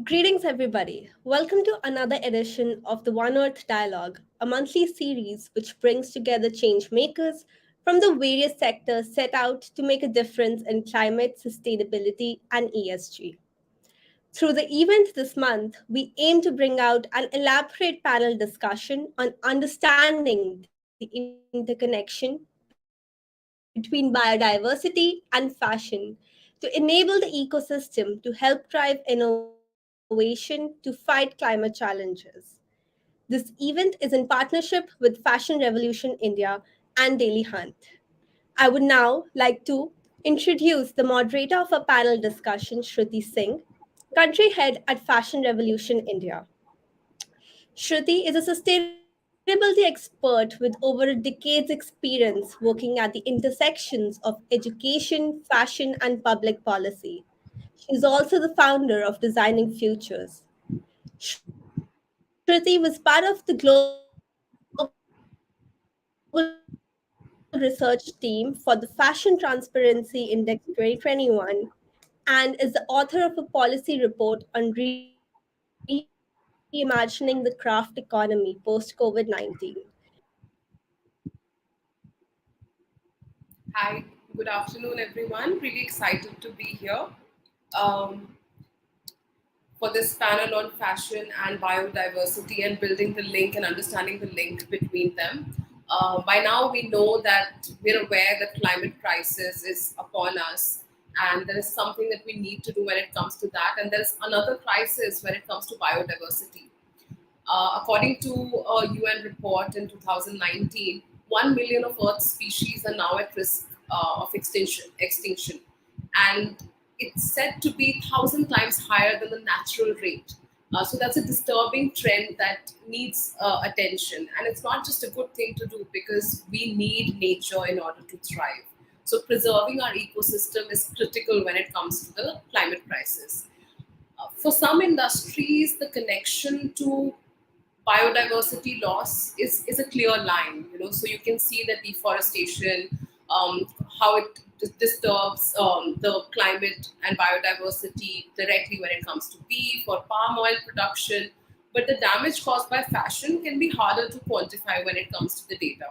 Greetings, everybody. Welcome to another edition of the OneEarth Dialogue, a monthly series which brings together change makers from the various sectors set out to make a difference in climate, sustainability, and ESG. Through the event this month, we aim to bring out an elaborate panel discussion on understanding the interconnection between biodiversity and fashion to enable the ecosystem to help drive innovation to fight climate challenges. This event is in partnership with Fashion Revolution India and Daily Hunt. I would now like to introduce the moderator of our panel discussion, Shruti Singh, Country Head at Fashion Revolution India. Shruti is a sustainability expert with over a decade's experience working at the intersections of education, fashion, and public policy. She is also the founder of Designing Futures. Shruti was part of the global research team for the Fashion Transparency Index 2021 and is the author of a policy report on reimagining the craft economy post COVID 19. Shruti, welcome to our panel. Hi, good afternoon, everyone. Really excited to be here um, for this panel on fashion and biodiversity and building the link and understanding the link between them. By now, we know that we're aware that climate crisis is upon us, and there is something that we need to do when it comes to that. And there's another crisis when it comes to biodiversity. According to a UN report in 2019, 1 million of Earth's species are now at risk of extinction. And it's said to be 1,000 times higher than the natural rate. So that's a disturbing trend that needs attention. And it's not just a good thing to do because we need nature in order to thrive. So preserving our ecosystem is critical when it comes to the climate crisis. For some industries, the connection to biodiversity loss is a clear line, so you can see that deforestation, how it disturbs the climate and biodiversity directly when it comes to beef or palm oil production. But the damage caused by fashion can be harder to quantify when it comes to the data.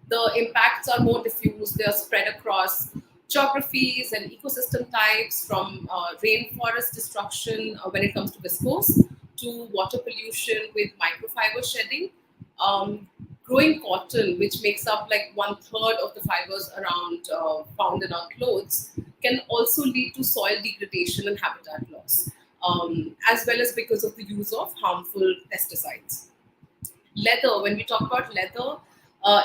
The impacts are more diffuse, they are spread across geographies and ecosystem types, from rainforest destruction when it comes to viscose to water pollution with microfiber shedding. Growing cotton, which makes up like one third of the fibers around found in our clothes, can also lead to soil degradation and habitat loss, as well as because of the use of harmful pesticides. Leather, when we talk about leather,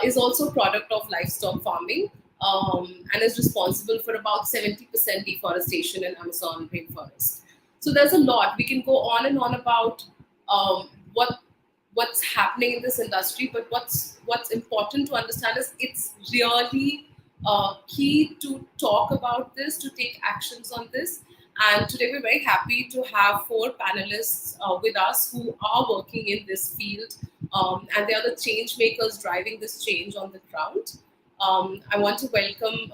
is also a product of livestock farming, and is responsible for about 70% deforestation in Amazon rainforest. So there's a lot. We can go on and on about what's happening in this industry, but what's important to understand is it's really key to talk about this, to take actions on this. And today we're very happy to have four panelists with us who are working in this field, and they are the change makers driving this change on the ground. I want to welcome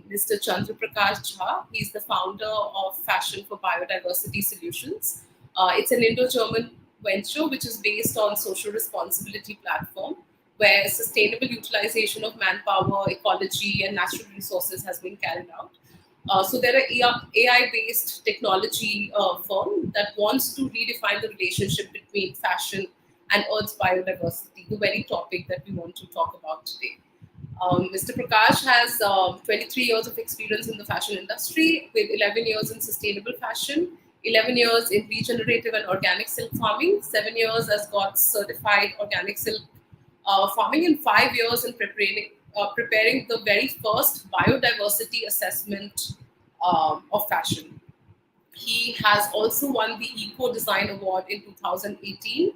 Mr. Chandra Prakash Jha. He's the founder of Fashion for Biodiversity Solutions. It's an Indo-German venture which is based on social responsibility platform, where sustainable utilization of manpower, ecology, and natural resources has been carried out. So they're an AI-based technology firm that wants to redefine the relationship between fashion and Earth's biodiversity, the very topic that we want to talk about today. Mr. Prakash has 23 years of experience in the fashion industry, with 11 years in sustainable fashion, 11 years in regenerative and organic silk farming, 7 years as GOTS certified organic silk farming, and 5 years in preparing the very first biodiversity assessment of fashion. He has also won the Eco Design Award in 2018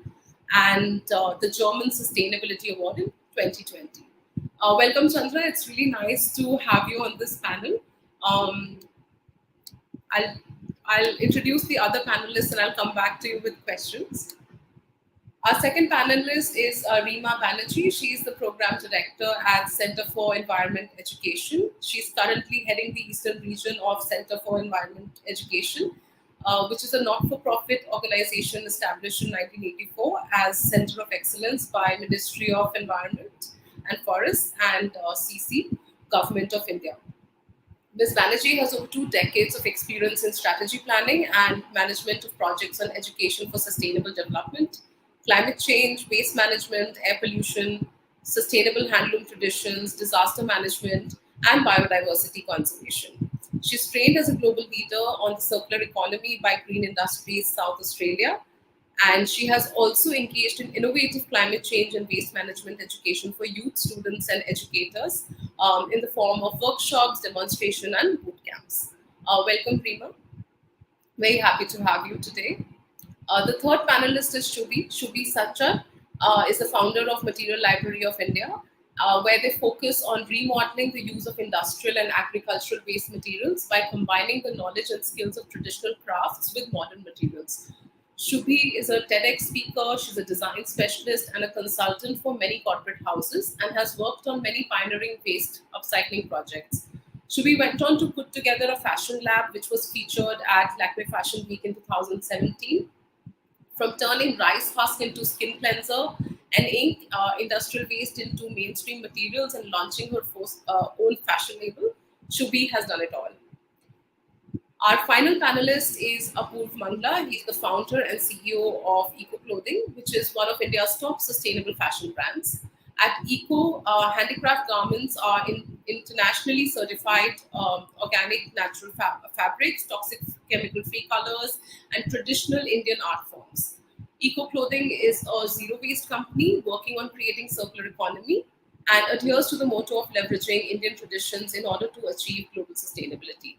and the German Sustainability Award in 2020. Welcome, Chandra. It's really nice to have you on this panel. Um, I'll, I'll introduce the other panelists and I'll come back to you with questions. Our second panelist is Reema Banerjee. She is the program director at Center for Environment Education. She's currently heading the Eastern region of Center for Environment Education. which is a not-for-profit organization established in 1984 as Center of Excellence by Ministry of Environment and Forests and CC, Government of India. Ms. Banerjee has over 2 decades of experience in strategy planning and management of projects on education for sustainable development, climate change, waste management, air pollution, sustainable handloom traditions, disaster management, and biodiversity conservation. She's trained as a global leader on the circular economy by Green Industries South Australia, and she has also engaged in innovative climate change and waste management education for youth, students, and educators in the form of workshops, demonstration, and boot camps. Welcome, Prima. Very happy to have you today. The third panelist is Shubhi. Shubhi Sachar is the founder of Material Library of India, where they focus on remodeling the use of industrial and agricultural waste materials by combining the knowledge and skills of traditional crafts with modern materials. Shubhi is a TEDx speaker, she's a design specialist and a consultant for many corporate houses and has worked on many pioneering waste upcycling projects. Shubhi went on to put together a fashion lab which was featured at Lakme Fashion Week in 2017. From turning rice husk into skin cleanser and ink industrial waste into mainstream materials and launching her own fashion label, Shubhi has done it all. Our final panelist is Apurv Mangla. He's the founder and CEO of Eco Clothing, which is one of India's top sustainable fashion brands. At Eco, handicraft garments are internationally certified organic natural fabrics, toxic chemical-free colors, and traditional Indian art forms. Eco Clothing is a zero-waste company working on creating circular economy and adheres to the motto of leveraging Indian traditions in order to achieve global sustainability.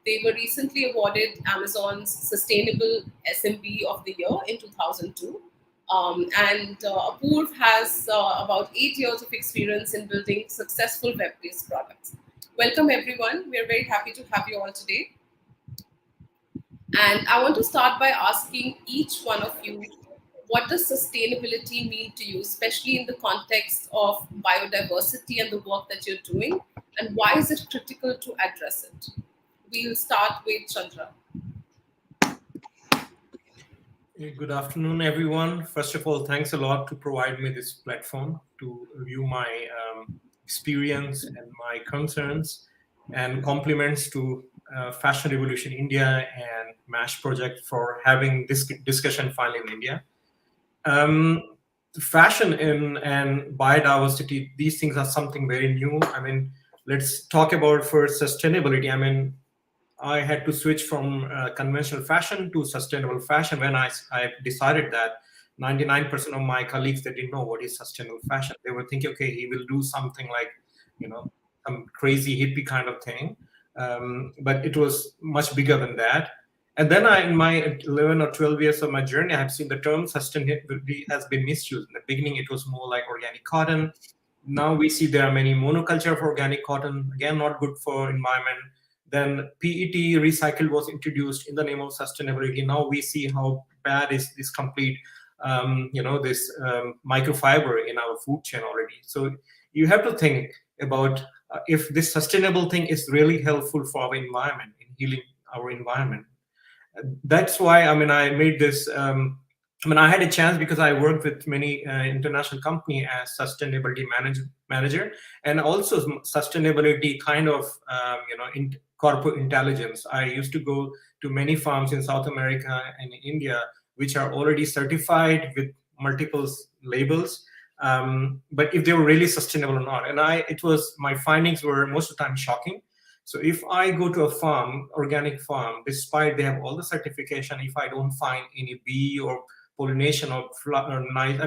They were recently awarded Amazon's Sustainable SMB of the Year in 2002. And Apurv has about 8 years of experience in building successful web-based products. Welcome, everyone. We're very happy to have you all today. And I want to start by asking each one of you, what does sustainability mean to you, especially in the context of biodiversity and the work that you're doing, and why is it critical to address it? We'll start with Chandra. Good afternoon, everyone. First of all, thanks a lot to provide me this platform to review my experience and my concerns, and compliments to Fashion Revolution India and MASH project for having this discussion finally in India. Fashion and biodiversity, these things are something very new. I mean, let's talk about first sustainability. I mean, I had to switch from conventional fashion to sustainable fashion when I decided that 99% of my colleagues, they didn't know what is sustainable fashion. They were thinking, okay, he will do something like, some crazy hippie kind of thing. But it was much bigger than that. And then in my 11 or 12 years of my journey, I have seen the term sustainability has been misused. In the beginning, it was more like organic cotton. Now we see there are many monoculture of organic cotton, again, not good for environment. Then PET recycled was introduced in the name of sustainability. Now we see how bad is this complete, this microfiber in our food chain already. So you have to think about if this sustainable thing is really helpful for our environment, in healing our environment. That's why, I made this. I had a chance because I worked with many international company as sustainability manager, and also sustainability kind of, in corporate intelligence. I used to go to many farms in South America and India, which are already certified with multiple labels. But if they were really sustainable or not, and my findings were most of the time shocking. So if I go to a farm, organic farm, despite they have all the certification, if I don't find any bee or pollination or nice,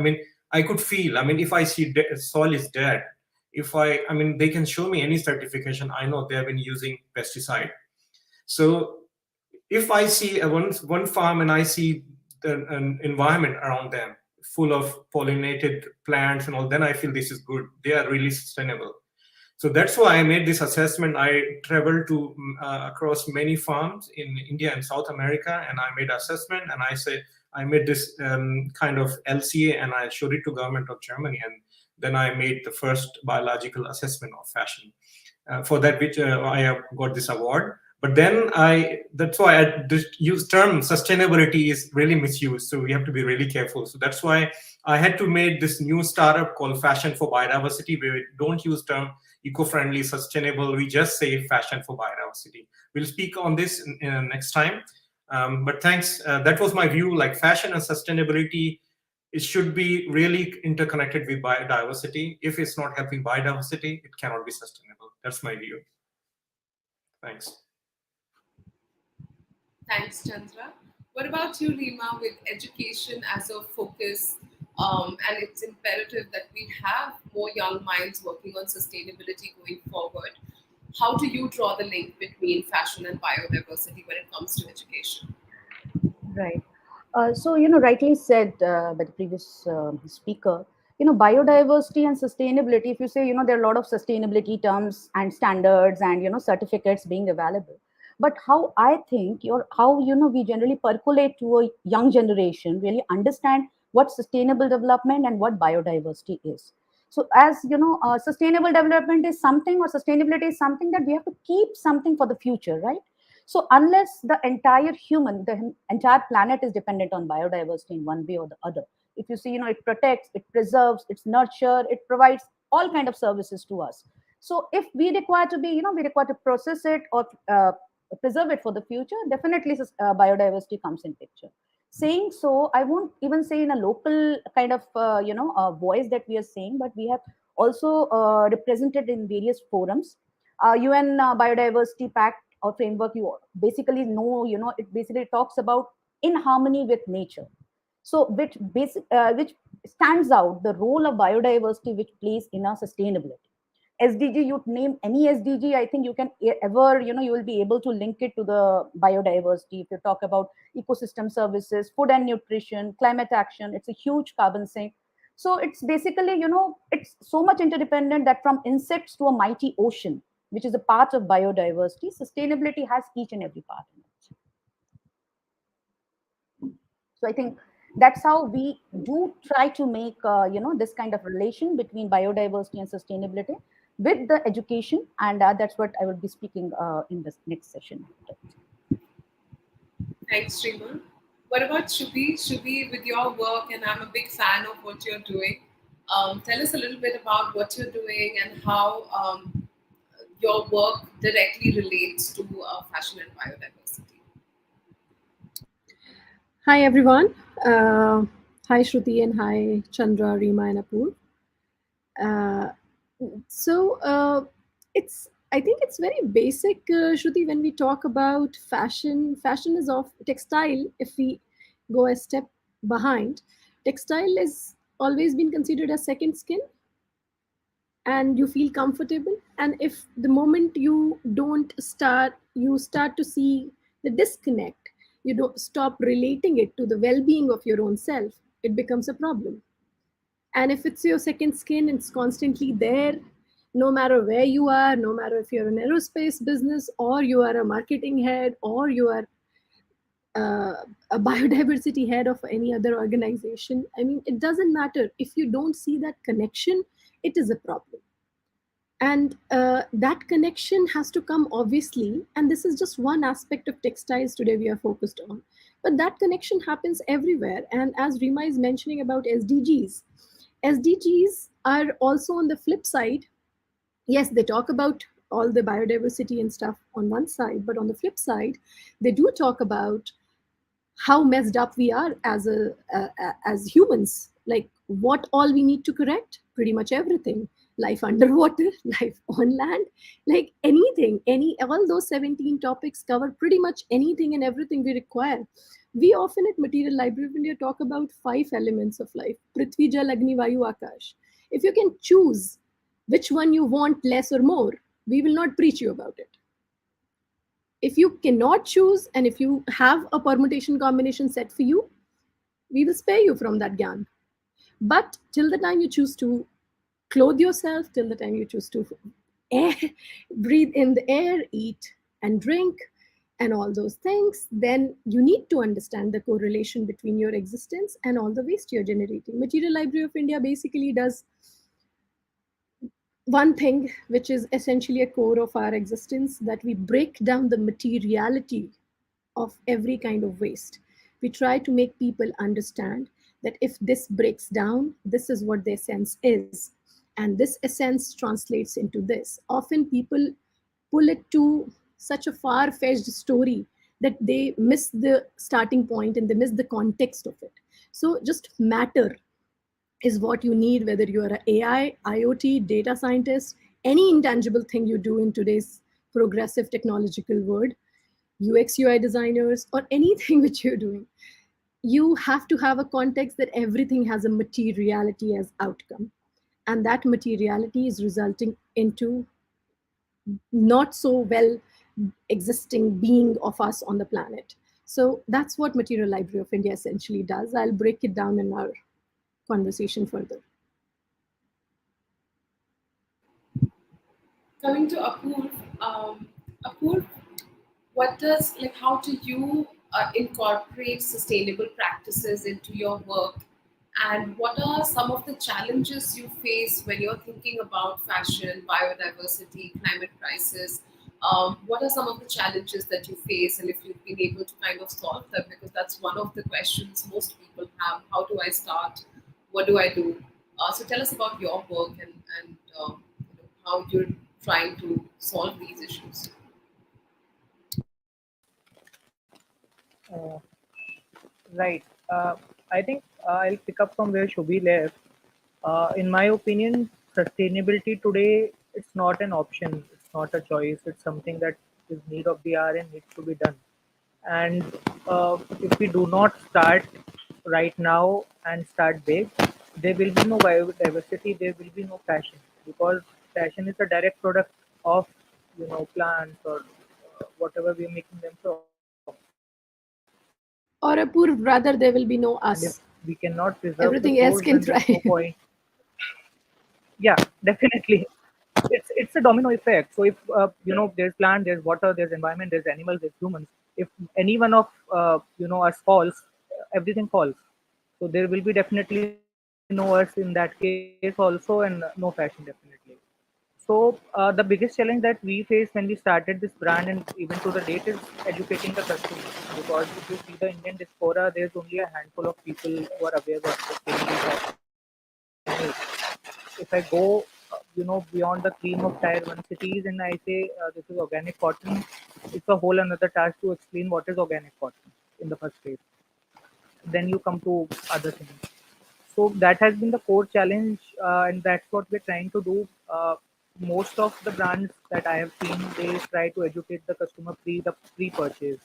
I could feel. If I see soil is dead, they can show me any certification. I know they have been using pesticide. So if I see one farm and I see an environment around them full of pollinated plants and all, then I feel this is good. They are really sustainable. So that's why I made this assessment. I traveled to across many farms in India and South America, and I made assessment. And I made this kind of LCA, and I showed it to government of Germany. And then I made the first biological assessment of fashion. For that, which I have got this award. But then that's why this use term sustainability is really misused. So we have to be really careful. So that's why I had to make this new startup called Fashion for Biodiversity, where we don't use term eco-friendly, sustainable. We just say fashion for biodiversity. We'll speak on this in next time. But thanks. That was my view. Like fashion and sustainability, it should be really interconnected with biodiversity. If it's not helping biodiversity, it cannot be sustainable. That's my view. Thanks. Thanks, Chandra. What about you, Rima, with education as a focus? And it's imperative that we have more young minds working on sustainability going forward. How do you draw the link between fashion and biodiversity when it comes to education? Right. So, rightly said by the previous speaker, biodiversity and sustainability, if you say, there are a lot of sustainability terms and standards and, certificates being available. But how I think how, we generally percolate to a young generation, really understand what sustainable development and what biodiversity is. So as sustainable development is something, or sustainability is something that we have to keep something for the future, right? So unless the entire planet is dependent on biodiversity in one way or the other. If you see, it protects, it preserves, it's nurture, it provides all kind of services to us. So if we require to be, we require to process it or preserve it for the future, definitely biodiversity comes in picture. Saying so, I won't even say in a local kind of, voice that we are saying, but we have also represented in various forums. UN Biodiversity Pact or framework, you basically know, it basically talks about in harmony with nature. So which stands out the role of biodiversity which plays in our sustainability. SDG, you name any SDG, I think you can ever, you will be able to link it to the biodiversity. If you talk about ecosystem services, food and nutrition, climate action, it's a huge carbon sink. So it's basically, it's so much interdependent that from insects to a mighty ocean, which is a part of biodiversity, sustainability has each and every part in it. So I think that's how we do try to make, this kind of relation between biodiversity and sustainability with the education. And that's what I will be speaking in this next session. Thanks, Rima. What about Shruti? Shruti, with your work, and I'm a big fan of what you're doing. Tell us a little bit about what you're doing and how your work directly relates to fashion and biodiversity. Hi, everyone. Hi, Shruti, and hi, Chandra, Rima, and Apur. I think it's very basic, Shruti, when we talk about fashion. Fashion is of textile. If we go a step behind, textile is always been considered a second skin, and you feel comfortable. And if the moment you start to see the disconnect, you don't stop relating it to the well-being of your own self, it becomes a problem. And if it's your second skin, it's constantly there, no matter where you are, no matter if you're an aerospace business or you are a marketing head or you are a biodiversity head of any other organization. I mean, it doesn't matter. If you don't see that connection, it is a problem. And that connection has to come, obviously, and this is just one aspect of textiles today we are focused on, but that connection happens everywhere. And as Rima is mentioning about SDGs are also on the flip side. Yes, they talk about all the biodiversity and stuff on one side, but on the flip side, they do talk about how messed up we are as humans. Like, what all we need to correct? Pretty much everything. Life underwater, life on land, like anything, all those 17 topics cover pretty much anything and everything we require. We often at Material Library of India talk about 5 elements of life: Prithvi, Jal, Agni, Vayu, Akash. If you can choose which one you want less or more, we will not preach you about it. If you cannot choose, and if you have a permutation combination set for you, we will spare you from that gyan. But till the time you choose to clothe yourself, till the time you choose to breathe in the air, eat and drink, and all those things, then you need to understand the correlation between your existence and all the waste you're generating. Material Library of India basically does one thing which is essentially a core of our existence, that we break down the materiality of every kind of waste. We try to make people understand that if this breaks down, this is what the essence is, and this essence translates into this. Often people pull it to such a far-fetched story that they miss the starting point and they miss the context of it. So just matter is what you need, whether you are an AI, IoT, data scientist, any intangible thing you do in today's progressive technological world, UX, UI designers, or anything which you're doing. You have to have a context that everything has a materiality as outcome. And that materiality is resulting into not so well existing being of us on the planet. So that's what Material Library of India essentially does. I'll break it down in our conversation further. Coming to Apoorv, Apoorv, what does like how do you incorporate sustainable practices into your work, and what are some of the challenges you face when you're thinking about fashion, biodiversity, climate crisis? What are some of the challenges that you face, and if you've been able to kind of solve them? Because that's one of the questions most people have: how do I start? What do I do? So tell us about your work, and how you're trying to solve these issues. Uh, right. I think I'll pick up from where Shubhi left. In my opinion, sustainability today, it's not an option. It's not a choice. It's something that is need of the hour and needs to be done. And if we do not start right now and start big, there will be no biodiversity. There will be no fashion, because fashion is a direct product of plants or whatever we are making them from. Or a poor brother, there will be no And if us. we cannot preserve the Everything else source, can then there's no thrive. point. Yeah, definitely. It's a domino effect. So if there's land, there's water, there's environment, there's animals, there's humans. If any one of us falls, everything falls. So there will be definitely no us in that case also, and no fashion definitely. So the biggest challenge that we face when we started this brand and even to the date is educating the customer. Because if you see the Indian diaspora, there's only a handful of people who are aware what sustainable fashion is. If I go, beyond the cream of tier one cities and I say this is organic cotton, it's a whole another task to explain what is organic cotton in the first place. Then you come to other things. So that has been the core challenge, and that's what we're trying to do. Most of the brands that I have seen, they try to educate the customer pre-purchase.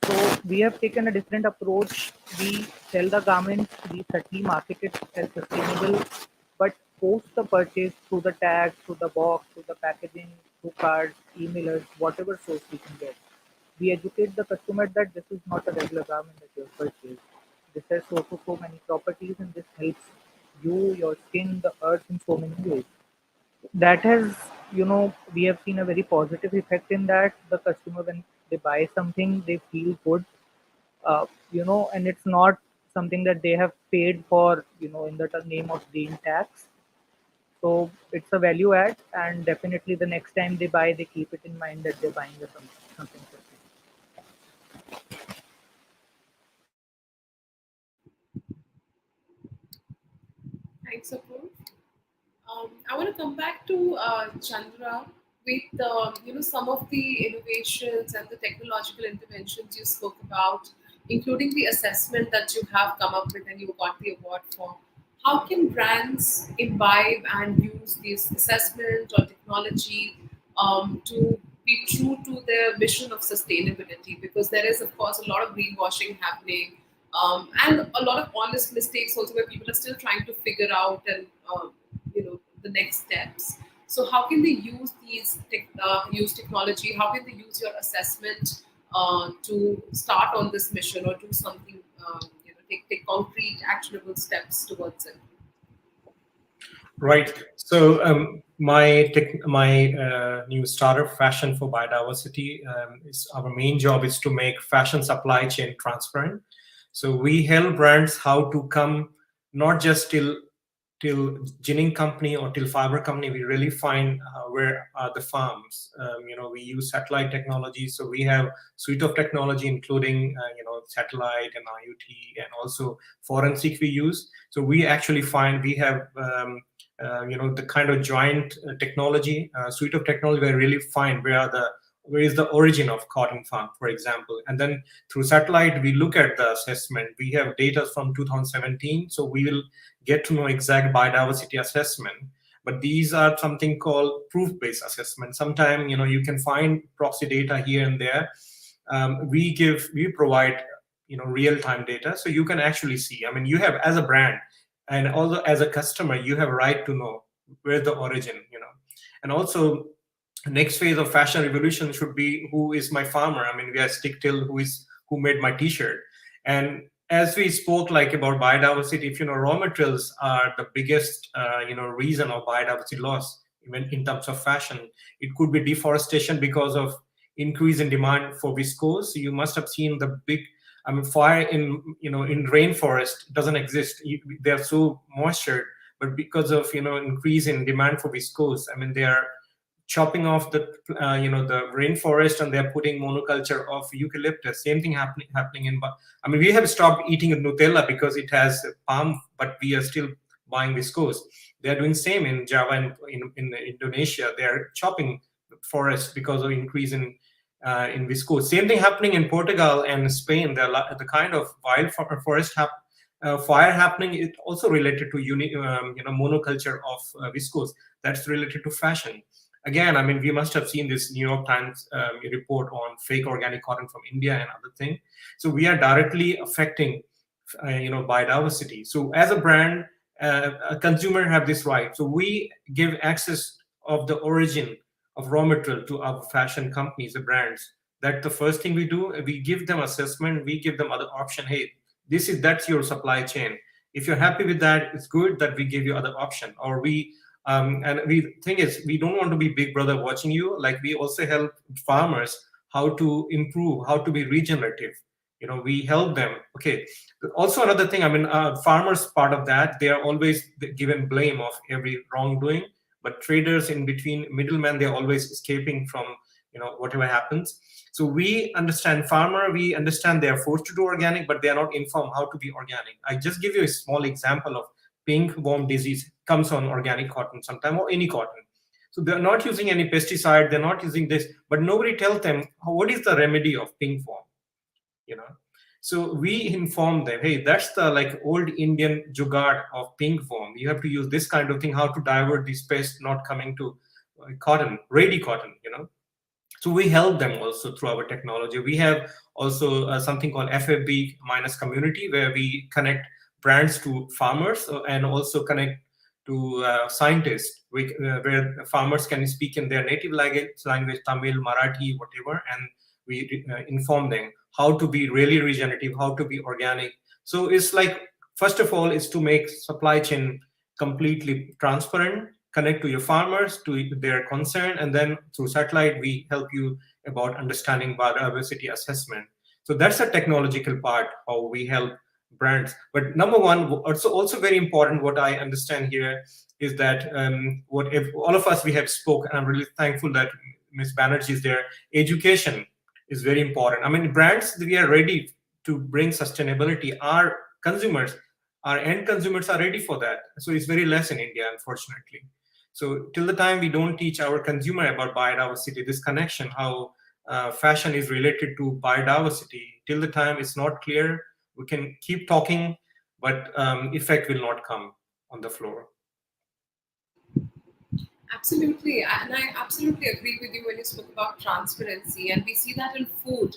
So we have taken a different approach. We sell the garments, we certainly market it as sustainable, but post the purchase through the tag, through the box, through the packaging, through cards, emailers, whatever source we can get. We educate the customer that this is not a regular garment that you have purchased. This has so many properties, and this helps you, your skin, the earth in so many ways. That has, we have seen a very positive effect in that the customer, when they buy something, they feel good, and it's not something that they have paid for, in the name of being tax. So it's a value add, and definitely the next time they buy, they keep it in mind that they're buying something for free. Thanks, Apoorv. I want to come back to Chandra with some of the innovations and the technological interventions you spoke about, including the assessment that you have come up with and you got the award for. How can brands imbibe and use this assessment or technology to be true to their mission of sustainability? Because there is, of course, a lot of greenwashing happening, and a lot of honest mistakes also, where people are still trying to figure out and the next steps. So how can they use use technology? How can they use your assessment to start on this mission or do something? Take concrete, actionable steps towards it. Right. So my new startup, Fashion for Biodiversity, is our main job is to make fashion supply chain transparent. So we help brands how to come not just till till ginning company or till fiber company, we really find where are the farms. We use satellite technology, so we have suite of technology including satellite and IoT and also forensic we use. So we actually find we have the kind of joint technology suite of technology where we really find where is the origin of cotton farm, for example. And then through satellite, we look at the assessment. We have data from 2017, so we will get to know exact biodiversity assessment. But these are something called proof-based assessment. Sometimes, you can find proxy data here and there. We provide, real-time data, so you can actually see. I mean, you have as a brand, and also as a customer, you have a right to know where the origin, and also next phase of fashion revolution should be who is my farmer. I mean, we are stick till who made my t-shirt. And as we spoke like about biodiversity, if raw materials are the biggest reason of biodiversity loss, even in terms of fashion, it could be deforestation because of increase in demand for viscose. You must have seen the big fire in rainforest doesn't exist. They're so moisture, but because of increase in demand for viscose, I mean, they are chopping off the the rainforest, and they're putting monoculture of eucalyptus. Same thing happening in. I mean, we have stopped eating Nutella because it has palm, but we are still buying viscose. They are doing same in Java and in Indonesia. They are chopping forest because of increase in viscose. Same thing happening in Portugal and Spain. The kind of wild forest fire happening is also related to monoculture of viscose. That's related to fashion. Again, I mean, we must have seen this New York Times report on fake organic cotton from India and other thing. So we are directly affecting, biodiversity. So as a brand, a consumer have this right. So we give access of the origin of raw material to our fashion companies, the brands. That's the first thing we do. We give them assessment. We give them other option. Hey, that's your supply chain. If you're happy with that, it's good that we give you other option. Or thing is, we don't want to be big brother watching you. Like, we also help farmers how to improve, how to be regenerative. We help them. Okay. Also, another thing, I mean, farmers, part of that, they are always given blame of every wrongdoing. But traders in between, middlemen, they're always escaping from whatever happens. So we understand farmer. We understand they are forced to do organic, but they are not informed how to be organic. I just give you a small example of pink worm disease comes on organic cotton sometime, or any cotton. So they're not using any pesticide, they're not using this, but nobody tells them what is the remedy of pink worm. So we inform them, hey, that's the like old Indian jugaad of pink worm. You have to use this kind of thing, how to divert these pests not coming to cotton, ready cotton. So we help them also through our technology. We have also something called FFB minus community, where we connect brands to farmers and also connect to scientists, where farmers can speak in their native language, Tamil, Marathi, whatever, and we inform them how to be really regenerative, how to be organic. So it's like, first of all, is to make supply chain completely transparent, connect to your farmers, to their concern, and then through satellite, we help you about understanding biodiversity assessment. So that's a technological part, how we help brands. But number one, also very important, what I understand here is that all of us, we have spoken, and I'm really thankful that Ms. Banerjee is there. Education is very important. I mean, brands, we are ready to bring sustainability. Our end consumers are ready for that. So it's very less in India, unfortunately. So till the time we don't teach our consumer about biodiversity, this connection, how fashion is related to biodiversity, till the time it's not clear, we can keep talking, but effect will not come on the floor. Absolutely, and I absolutely agree with you when you spoke about transparency, and we see that in food.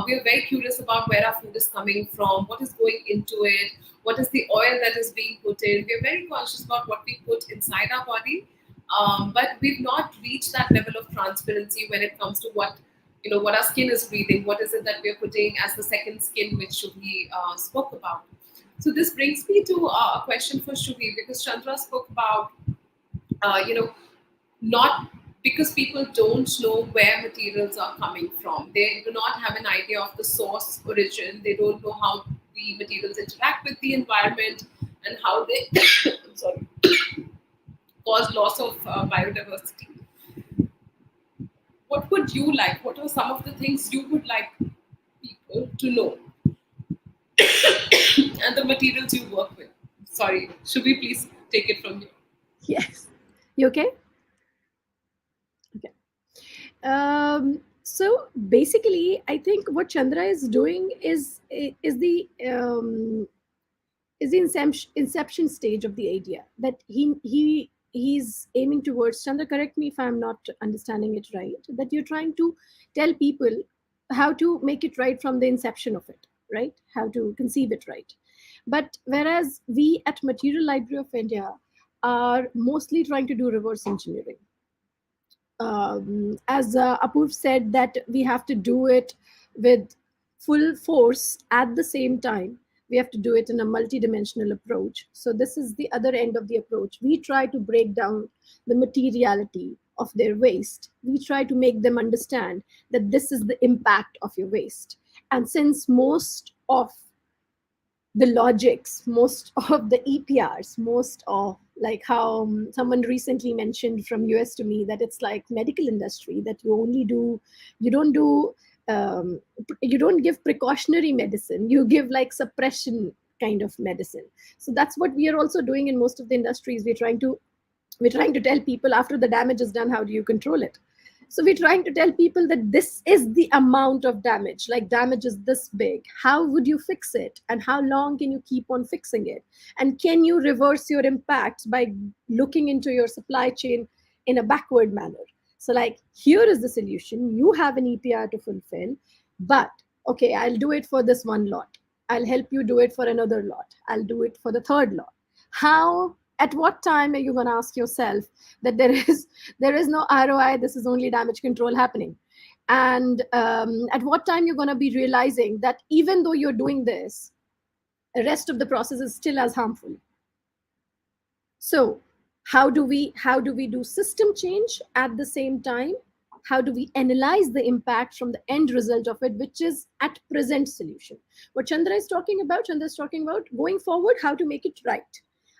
We are very curious about where our food is coming from, what is going into it, what is the oil that is being put in. We are very conscious about what we put inside our body, but we've not reached that level of transparency when it comes to what our skin is breathing. What is it that we are putting as the second skin, which Shubhi spoke about? So this brings me to a question for Shubhi, because Chandra spoke about not because people don't know where materials are coming from. They do not have an idea of the source origin. They don't know how the materials interact with the environment and how they sorry, cause loss of biodiversity. What would you like? What are some of the things you would like people to know? And the materials you work with. Sorry, should we please take it from here? Yes. You okay? Okay. So basically, I think what Chandra is doing is the inception stage of the idea that he's aiming towards. Chandra, correct me if I'm not understanding it right, that you're trying to tell people how to make it right from the inception of it, right? How to conceive it right. But whereas we at Material Library of India are mostly trying to do reverse engineering, as Apurv said, that we have to do it with full force at the same time. We have to do it in a multidimensional approach. So this is the other end of the approach. We try to break down the materiality of their waste. We try to make them understand that this is the impact of your waste. And since most of the logics, most of the EPRs, most of like how someone recently mentioned from US to me that it's like medical industry, that you don't do, you don't give precautionary medicine, you give like suppression kind of medicine. So that's what we are also doing in most of the industries. We're trying to tell people after the damage is done, how do you control it? So we're trying to tell people that this is the amount of damage, like damage is this big. How would you fix it? And how long can you keep on fixing it? And can you reverse your impacts by looking into your supply chain in a backward manner? So, like, here is the solution. You have an EPR to fulfill, but okay, I'll do it for this one lot. I'll help you do it for another lot. I'll do it for the third lot. How, at what time are you going to ask yourself that there is no ROI, this is only damage control happening? And at what time you're going to be realizing that even though you're doing this, the rest of the process is still as harmful? So how do we do system change at the same time? How do we analyze the impact from the end result of it, which is at present solution? What Chandra is talking about going forward, how to make it right.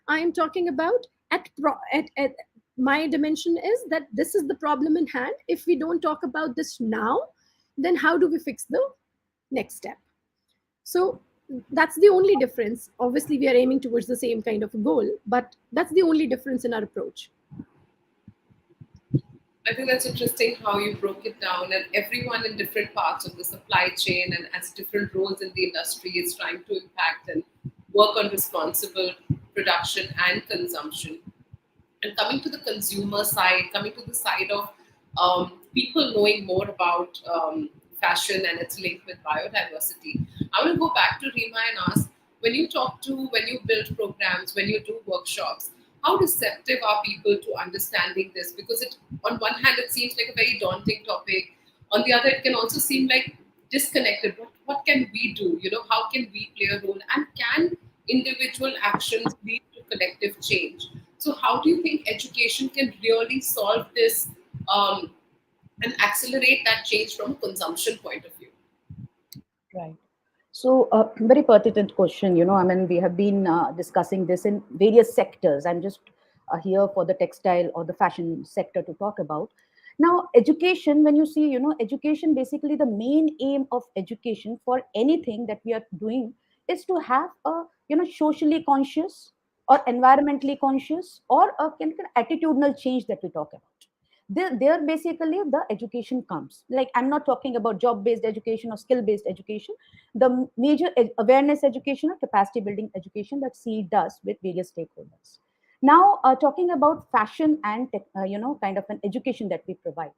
I am talking about at my dimension is that this is the problem in hand. If we don't talk about this now, then how do we fix the next step? So that's the only difference. Obviously, we are aiming towards the same kind of a goal, but that's the only difference in our approach. I think that's interesting how you broke it down, and everyone in different parts of the supply chain and as different roles in the industry is trying to impact and work on responsible production and consumption. And coming to the consumer side, coming to the side of people knowing more about fashion and its link with biodiversity, I want to go back to Rima and ask, when you build programs, when you do workshops, how receptive are people to understanding this? Because on one hand, it seems like a very daunting topic. On the other, it can also seem like disconnected. What can we do? How can we play a role? And can individual actions lead to collective change? So, how do you think education can really solve this and accelerate that change from a consumption point of view? Right. So, very pertinent question. I mean, we have been discussing this in various sectors. I'm just here for the textile or the fashion sector to talk about. Now, education, when you see, education, basically the main aim of education for anything that we are doing is to have a, socially conscious or environmentally conscious or a kind of attitudinal change that we talk about. There basically the education comes. Like, I'm not talking about job based education or skill based education. The major awareness education or capacity building education that CE does with various stakeholders. Now, talking about fashion and kind of an education that we provide,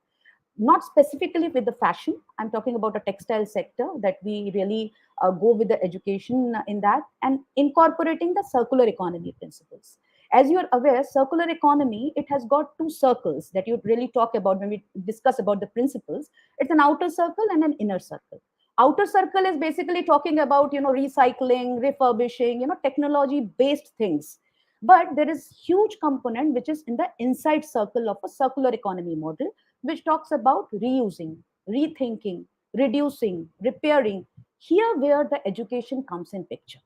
not specifically with the fashion. I'm talking about a textile sector that we really go with the education in that, and incorporating the circular economy principles. As you're aware, circular economy, it has got two circles that you really talk about when we discuss about the principles. It's an outer circle and an inner circle. Outer circle is basically talking about, recycling, refurbishing, technology based things. But there is huge component which is in the inside circle of a circular economy model, which talks about reusing, rethinking, reducing, repairing. Here where the education comes in picture.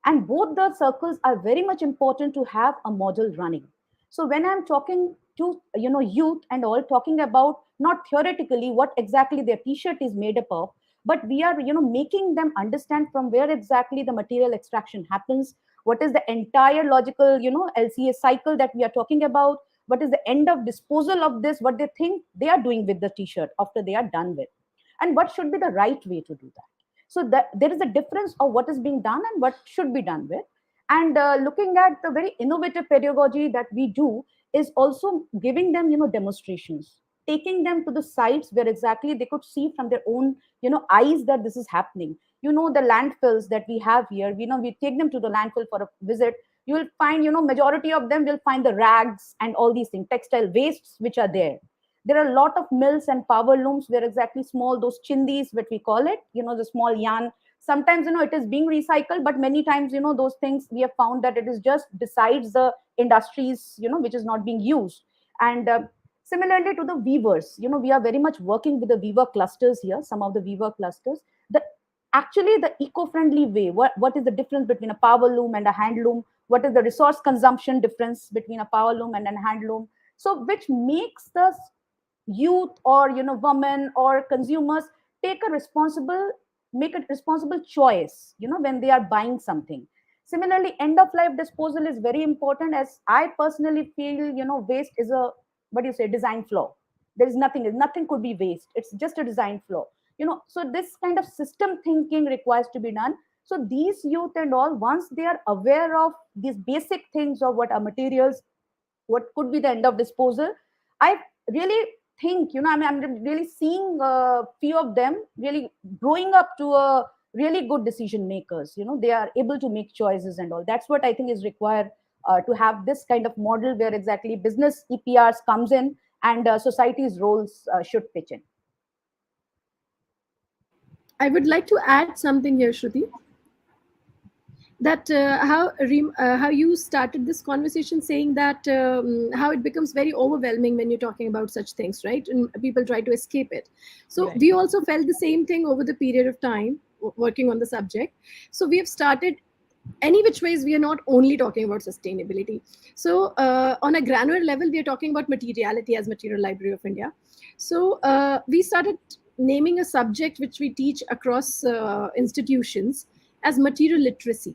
And both the circles are very much important to have a model running. So when I'm talking to youth and all, talking about not theoretically what exactly their t-shirt is made up of, but we are making them understand from where exactly the material extraction happens, what is the entire logical LCA cycle that we are talking about, what is the end of disposal of this, what they think they are doing with the t-shirt after they are done with, and what should be the right way to do that. So that there is a difference of what is being done and what should be done with. And looking at the very innovative pedagogy that we do is also giving them demonstrations, taking them to the sites where exactly they could see from their own eyes that this is happening. The landfills that we have here, we take them to the landfill for a visit. You will find majority of them will find the rags and all these things, textile wastes which are there. There are a lot of mills and power looms where exactly small, those chindis, what we call it, the small yarn. Sometimes, it is being recycled, but many times, those things we have found that it is just besides the industries, which is not being used. And similarly to the weavers, we are very much working with the weaver clusters here, some of the weaver clusters. The actually the eco-friendly way, what is the difference between a power loom and a hand loom? What is the resource consumption difference between a power loom and a hand loom? So which makes the youth or women or consumers take a responsible make a responsible choice when they are buying something. Similarly, end of life disposal is very important, as I personally feel waste is a, what do you say, design flaw. There is nothing could be waste, it's just a design flaw. So this kind of system thinking requires to be done. So these youth and all, once they are aware of these basic things of what are materials, what could be the end of disposal, I really think I'm really seeing a few of them really growing up to a really good decision makers. They are able to make choices and all. That's what I think is required to have this kind of model where exactly business EPRs comes in and society's roles should pitch in. I would like to add something here, Shruti, that how you started this conversation saying that how it becomes very overwhelming when you're talking about such things, right? And people try to escape it. So Right. we also felt the same thing over the period of time working on the subject. So we have started, any which ways, we are not only talking about sustainability. So on a granular level, we are talking about materiality as Material Library of India. So we started naming a subject which we teach across institutions as material literacy.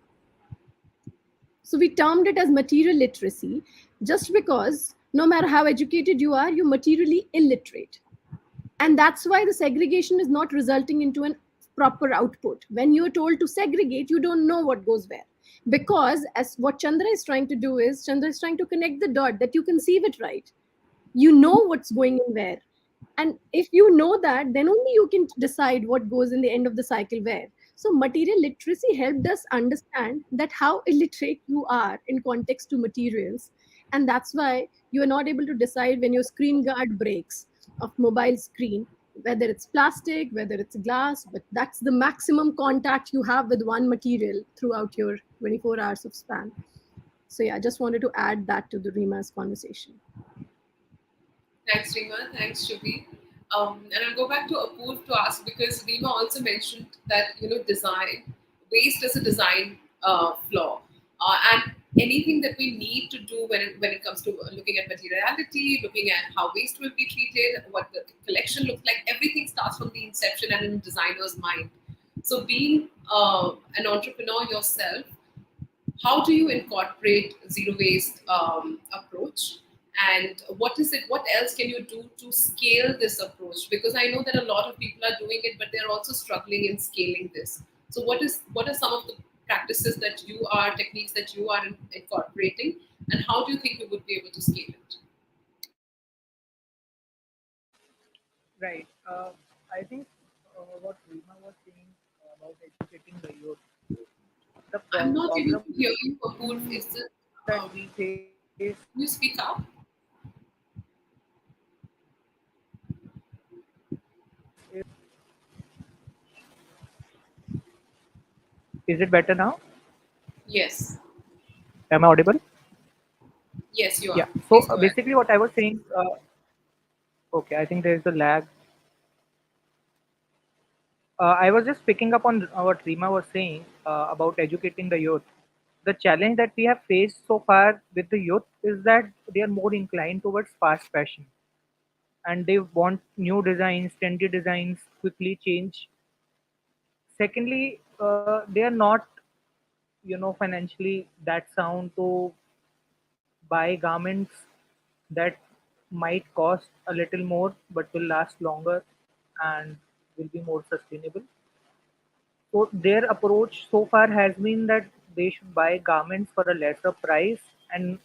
So we termed it as material literacy just because no matter how educated you are, you're materially illiterate. And that's why the segregation is not resulting into an proper output. When you're told to segregate, you don't know what goes where. Because as what Chandra is trying to do is, Chandra is trying to connect the dot that you conceive it right. You know what's going in where. And if you know that, then only you can decide what goes in the end of the cycle where. So material literacy helped us understand that how illiterate you are in context to materials. And that's why you are not able to decide when your screen guard breaks of mobile screen, whether it's plastic, whether it's glass, but that's the maximum contact you have with one material throughout your 24 hours of span. So yeah, I just wanted to add that to the Rima's conversation. Thanks, Reema. Thanks, Shubhi. And I'll go back to Apoorv to ask, because Reema also mentioned that design waste is a design flaw, and anything that we need to do when it comes to looking at materiality, looking at how waste will be treated, what the collection looks like, everything starts from the inception and in the designer's mind. So, being an entrepreneur yourself, how do you incorporate zero waste approach, and what is it, what else can you do to scale this approach? Because I know that a lot of people are doing it, but they're also struggling in scaling this. So what are some of the practices that you are, techniques that you are incorporating, and how do you think you would be able to scale it? Right. I think what Rima was saying about educating the youth, the I'm not able problem to hear you, Apoorv. Is it, that we face, can you speak up? is, is it better now? Yes. Am I audible? Yes, you Yeah. are. So Please go ahead. basically, what I was saying, okay, I think there is a lag. I was just picking up on what Rima was saying about educating the youth. the challenge that we have faced so far with the youth is that they are more inclined towards fast fashion, and they want new designs, trendy designs, quickly change. Secondly, they are not, financially that sound to buy garments that might cost a little more but will last longer and will be more sustainable. So their approach so far has been that they should buy garments for a lesser price and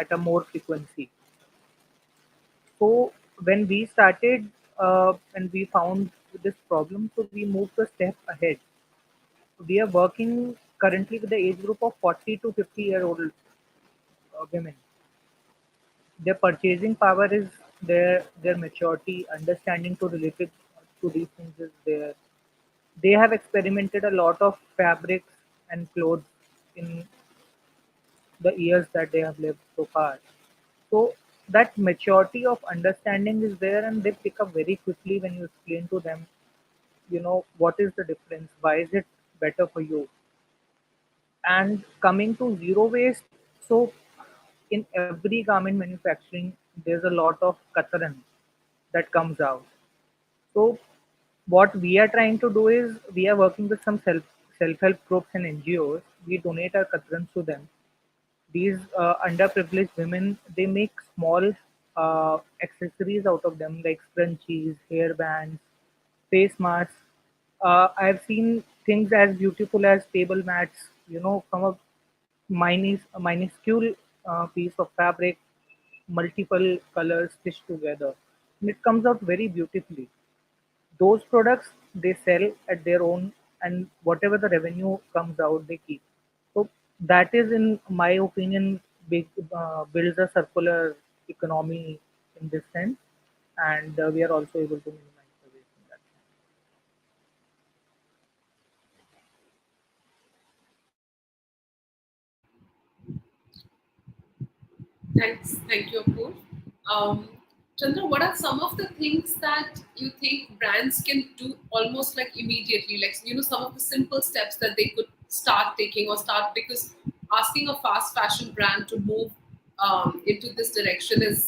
at a more frequency. So when we started and we found this problem, so we moved a step ahead. We are working currently with the age group of 40 to 50-year-old women. Their purchasing power is there, their maturity, understanding to related to these things is there. They have experimented a lot of fabrics and clothes in the years that they have lived so far. So that maturity of understanding is there, and they pick up very quickly when you explain to them, what is the difference, why is it better for you. And coming to zero waste, so in every garment manufacturing, there's a lot of katran that comes out. So what we are trying to do is we are working with some self-help groups and NGOs. We donate our katrans to them. These underprivileged women, they make small accessories out of them, like scrunchies, hair bands, face masks. I've seen things as beautiful as table mats, from a minuscule piece of fabric, multiple colors stitched together. And it comes out very beautifully. Those products they sell at their own, and whatever the revenue comes out, they keep. So that is, in my opinion, big builds a circular economy in this sense, and we are also able to minimize the waste in that. Thanks. Thank you, Apur. Um, Chandra, what are some of the things that you think brands can do almost like immediately? Like, some of the simple steps that they could start taking or start, because asking a fast fashion brand to move into this direction it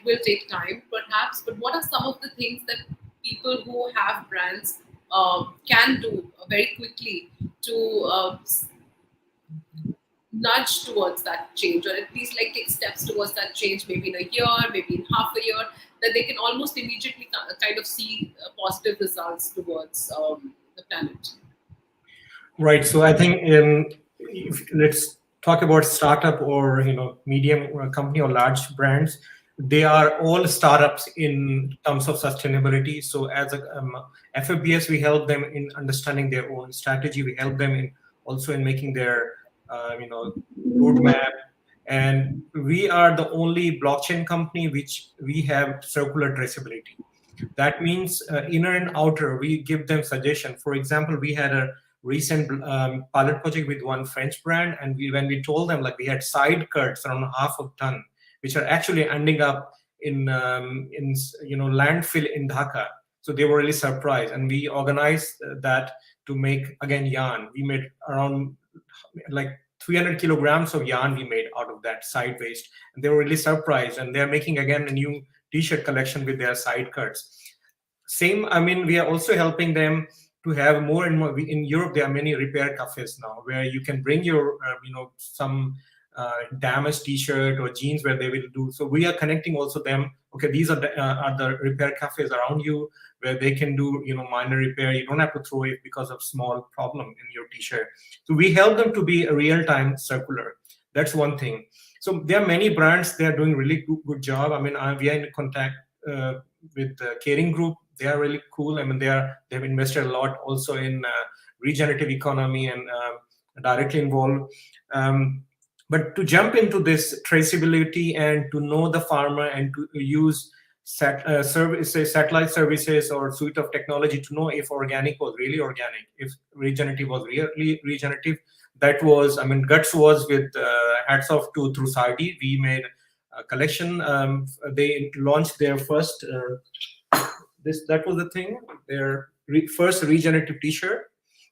will take time perhaps. But what are some of the things that people who have brands can do very quickly to nudge towards that change, or at least like take steps towards that change, maybe in a year, maybe in half a year, that they can almost immediately kind of see positive results towards the planet? Right. So I think let's talk about startup or medium company or large brands. They are all startups in terms of sustainability. So as a FFBS, we help them in understanding their own strategy. We help them in also in making their roadmap. And we are the only blockchain company which we have circular traceability. That means inner and outer, we give them suggestion. For example, we had a recent pilot project with one French brand, and when we told them, like, we had side cuts around half a ton, which are actually ending up in landfill in Dhaka. So they were really surprised, and we organized that to make again yarn. We made around like 300 kilograms of yarn we made out of that side waste, and they were really surprised. And they're making again a new t-shirt collection with their side cuts. Same, I mean, we are also helping them to have more and more. In Europe, there are many repair cafes now where you can bring your some damaged t-shirt or jeans where they will do. So we are connecting also them. Okay, these are the repair cafes around you where they can do minor repair. You don't have to throw it because of small problem in your t-shirt. So we help them to be a real-time circular. That's one thing. So there are many brands. They are doing really good job. I mean, we are in contact with the Caring Group. They are really cool. I mean, they've invested a lot also in regenerative economy and directly involved. But to jump into this traceability and to know the farmer and to use satellite services or suite of technology to know if organic was really organic, if regenerative was really regenerative, that was, I mean, guts was with hats off to through Saudi. We made a collection. They launched their first that was the thing, their first regenerative t-shirt.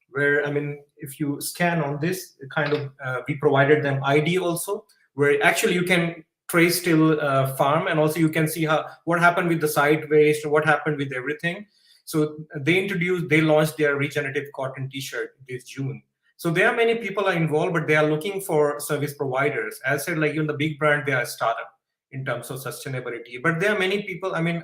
where, I mean, if you scan on this kind of, we provided them ID also, where actually you can trace till farm, and also you can see how what happened with the site waste, what happened with everything. So they launched their regenerative cotton T-shirt this June. So there are many people are involved, but they are looking for service providers. As I said, like even the big brand, they are a startup in terms of sustainability. But there are many people. I mean,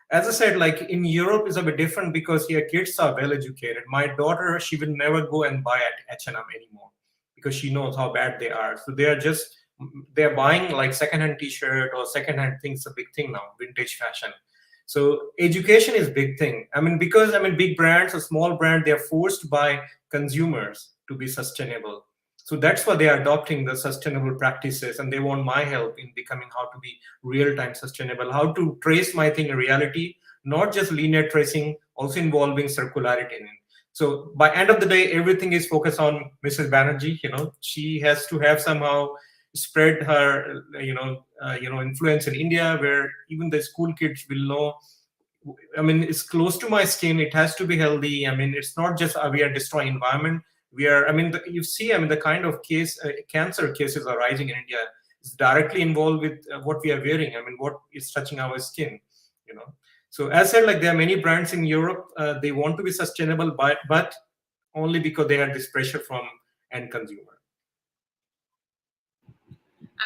as I said, like in Europe is a bit different because here kids are well educated. My daughter, she will never go and buy at H&M anymore because she knows how bad they are. So they're buying like secondhand T-shirt or secondhand things. A big thing now, vintage fashion. So education is big thing. I mean, because big brands or small brand, they are forced by consumers to be sustainable. So that's why they are adopting the sustainable practices, and they want my help in becoming how to be real-time sustainable, how to trace my thing in reality, not just linear tracing, also involving circularity in it. So by end of the day, everything is focused on Mrs. Banerjee. She has to have somehow spread her influence in India, where even the school kids will know. I mean, it's close to my skin. It has to be healthy. I mean, it's not just we are destroying environment. We are. I mean, you see. I mean, the kind of cancer cases are rising in India is directly involved with what we are wearing. I mean, what is touching our skin. You know. So as said, like there are many brands in Europe. They want to be sustainable, but only because they have this pressure from end consumer.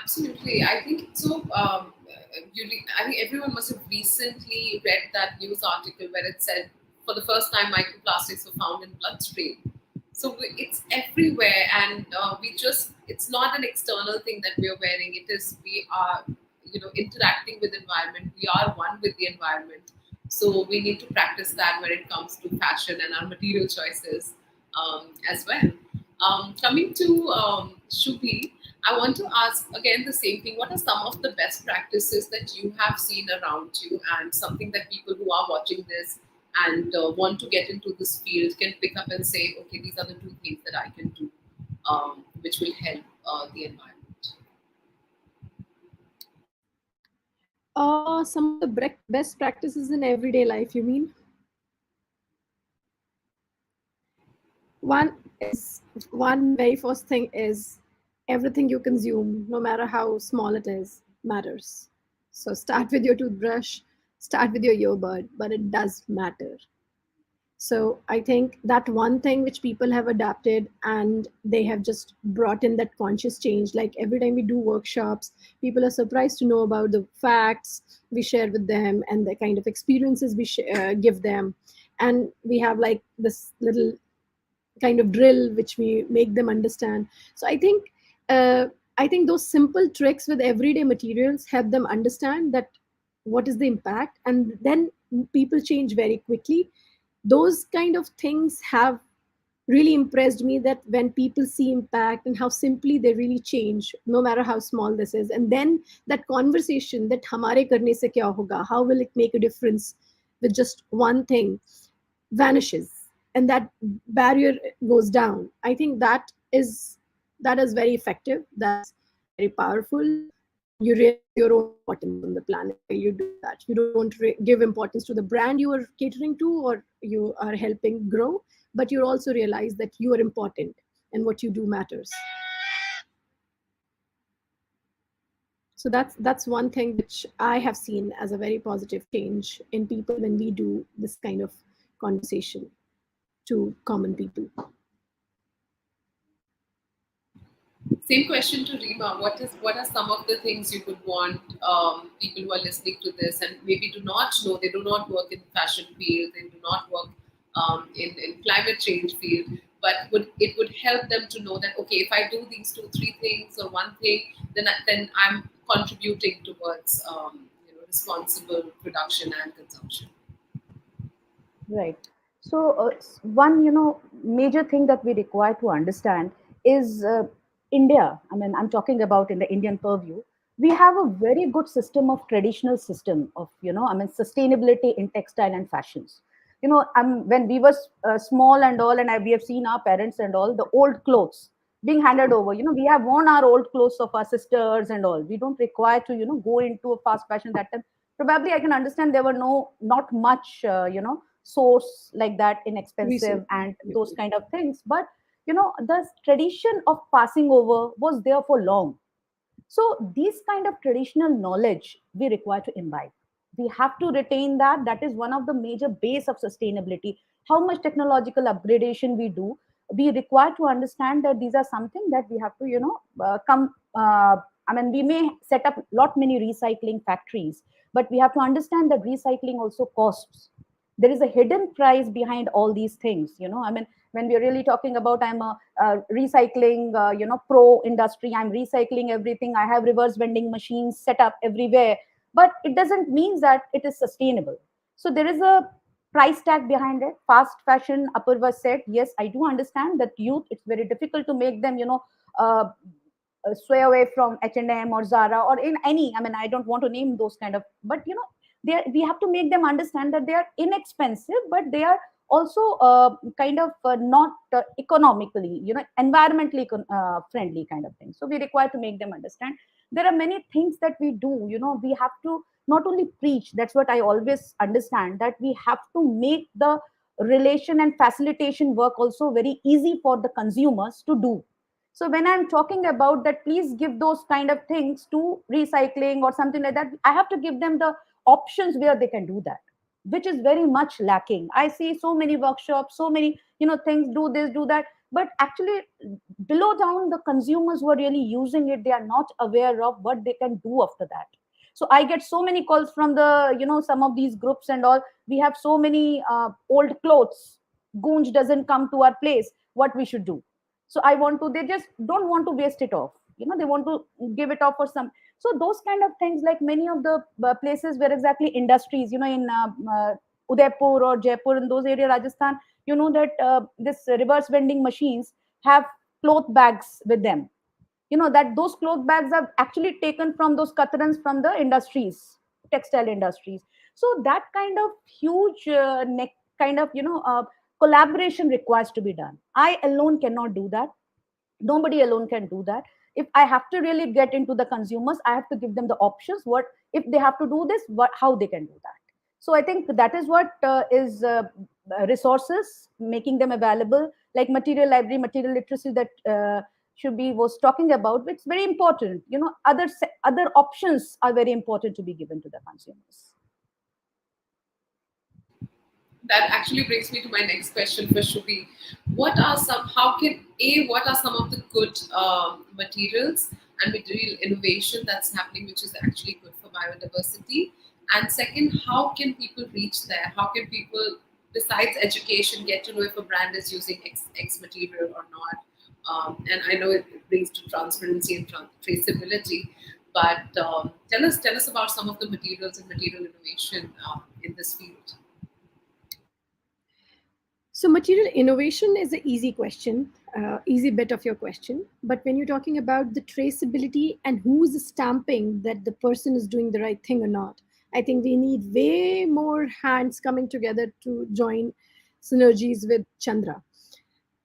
Absolutely. I think so. I think everyone must have recently read that news article where it said for the first time microplastics were found in bloodstream. So it's everywhere, and it's not an external thing that we are wearing. It is we are, interacting with environment. We are one with the environment. So we need to practice that when it comes to fashion and our material choices as well. Coming to Shubhi, I want to ask again the same thing. What are some of the best practices that you have seen around you, and something that people who are watching this and want to get into this field can pick up and say, okay, these are the two things that I can do, which will help the environment? Some of the best practices in everyday life, you mean? One very first thing is everything you consume, no matter how small it is, matters. So start with your toothbrush, start with your earbud, but it does matter. So I think that one thing which people have adapted, and they have just brought in that conscious change. Like every time we do workshops, people are surprised to know about the facts we share with them and the kind of experiences we give them. And we have like this little kind of drill which we make them understand. So uh, I think those simple tricks with everyday materials help them understand that what is the impact, and then people change very quickly. Those kind of things have really impressed me, that when people see impact and how simply they really change, no matter how small this is, and then that conversation that hamare karne se kya hoga, how will it make a difference with just one thing, vanishes, and that barrier goes down. I think that is very effective, that's very powerful, and you realize your own importance on the planet while you do that. You don't give importance to the brand you are catering to or you are helping grow, but you also realize that you are important and what you do matters. So that's one thing which I have seen as a very positive change in people when we do this kind of conversation to common people. Same question to Rima. What are some of the things you would want people who are listening to this and maybe do not know, they do not work in fashion field, they do not work in climate change field, but it would help them to know that, okay, if I do these 2-3 things or one thing, then I'm contributing towards responsible production and consumption. Right. So one, major thing that we require to understand is India. I mean, I'm talking about in the Indian purview. We have a very good system of traditional system of, sustainability in textile and fashions. When we were small and all, and we have seen our parents and all, the old clothes being handed over. We have worn our old clothes of our sisters and all. We don't require to, go into a fast fashion that time. Probably I can understand there were not much, source like that inexpensive Recent. and those kind of things. But the tradition of passing over was there for long. So these kind of traditional knowledge we require to imbibe. We have to retain that. That is one of the major base of sustainability. How much technological upgradation we do, we require to understand that these are something that we have to, come. I mean, we may set up lot many recycling factories, but we have to understand that recycling also costs. There is a hidden price behind all these things. I mean, when we're really talking about, I'm a recycling pro industry, I'm recycling everything, I have reverse vending machines set up everywhere, but it doesn't mean that it is sustainable. So there is a price tag behind it. Fast fashion, Apurva said, yes, I do understand that youth, it's very difficult to make them uh, sway away from H&M or Zara or in any, I mean, I don't want to name those kind of, but we have to make them understand that they are inexpensive, but they are also kind of not economically, environmentally friendly kind of thing. So we require to make them understand there are many things that we do. We have to not only preach. That's what I always understand, that we have to make the relation and facilitation work also very easy for the consumers to do. So when I'm talking about that, please give those kind of things to recycling or something like that, I have to give them the options where they can do that, which is very much lacking. I see so many workshops, so many things, do this, do that, but actually below down, the consumers who are really using it, they are not aware of what they can do after that. So I get so many calls from the some of these groups and all. We have so many old clothes. Goonj doesn't come to our place. What we should do? So I want to. They just don't want to waste it off. They want to give it off for some. So those kind of things, like many of the places where exactly industries, in Udaipur or Jaipur, in those areas, Rajasthan, that this reverse vending machines have cloth bags with them. That those cloth bags are actually taken from those katarans from the industries, textile industries. So that kind of huge neck kind of collaboration requires to be done. I alone cannot do that. Nobody alone can do that. If I have to really get into the consumers, I have to give them the options, what if they have to do this, what how they can do that. So I think that is what is resources, making them available, like material library, material literacy, that should be was talking about. It's very important. Other options are very important to be given to the consumers. That actually brings me to my next question for Shruti. What are some? How can What are some of the good materials and material innovation that's happening, which is actually good for biodiversity? And second, how can people reach there? How can people, besides education, get to know if a brand is using X material or not? And I know it brings to transparency and traceability. But tell us about some of the materials and material innovation in this field. So, material innovation is an easy question, easy bit of your question. But when you're talking about the traceability and who's stamping that the person is doing the right thing or not, I think we need way more hands coming together to join synergies with Chandra.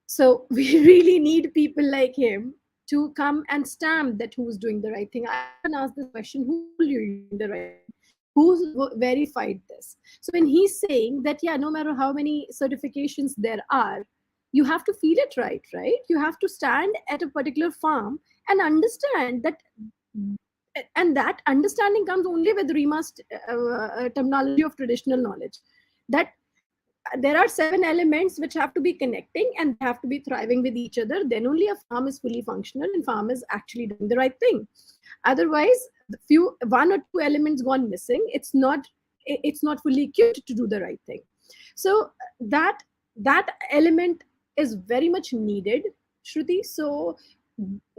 So, we really need people like him to come and stamp that who's doing the right thing. I often ask this question, who will you doing the right thing? Who's verified this? So when he's saying that, yeah, no matter how many certifications there are, you have to feel it right? You have to stand at a particular farm and understand that, and that understanding comes only with remastered terminology of traditional knowledge. That there are 7 elements which have to be connecting and they have to be thriving with each other. Then only a farm is fully functional and farm is actually doing the right thing. Otherwise, the few 1 or 2 elements gone missing, it's not fully equipped to do the right thing. So that element is very much needed, Shruti. So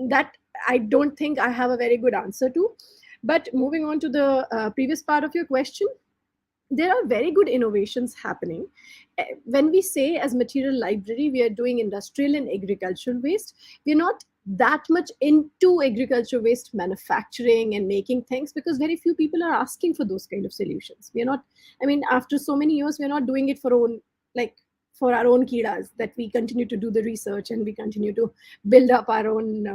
that I don't think I have a very good answer to. But moving on to the previous part of your question, there are very good innovations happening. When we say as material library, we are doing industrial and agricultural waste, we're not that much into agriculture waste manufacturing and making things, because very few people are asking for those kind of solutions. We're not, I mean, after so many years, we're not doing it for our own kidas, that we continue to do the research and we continue to build up our own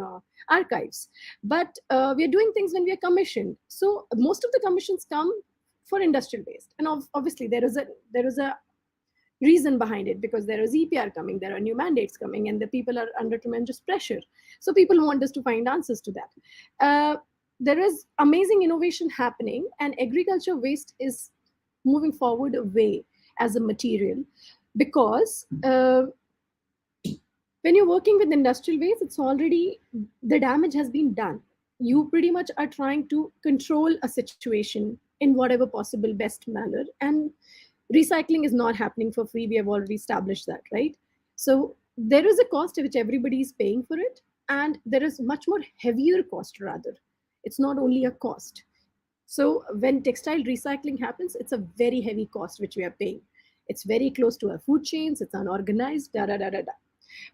archives. But we're doing things when we are commissioned. So most of the commissions come for industrial waste, and obviously there is a reason behind it, because there is EPR coming, there are new mandates coming, and the people are under tremendous pressure. So people want us to find answers to that. There is amazing innovation happening, and agriculture waste is moving forward away as a material, because when you're working with industrial waste, it's already, the damage has been done. You pretty much are trying to control a situation in whatever possible best manner, and recycling is not happening for free. We have already established that, right? So there is a cost which everybody is paying for it, and there is much more heavier cost rather. It's not only a cost. So when textile recycling happens, it's a very heavy cost which we are paying. It's very close to our food chains, it's unorganized, da da da da da.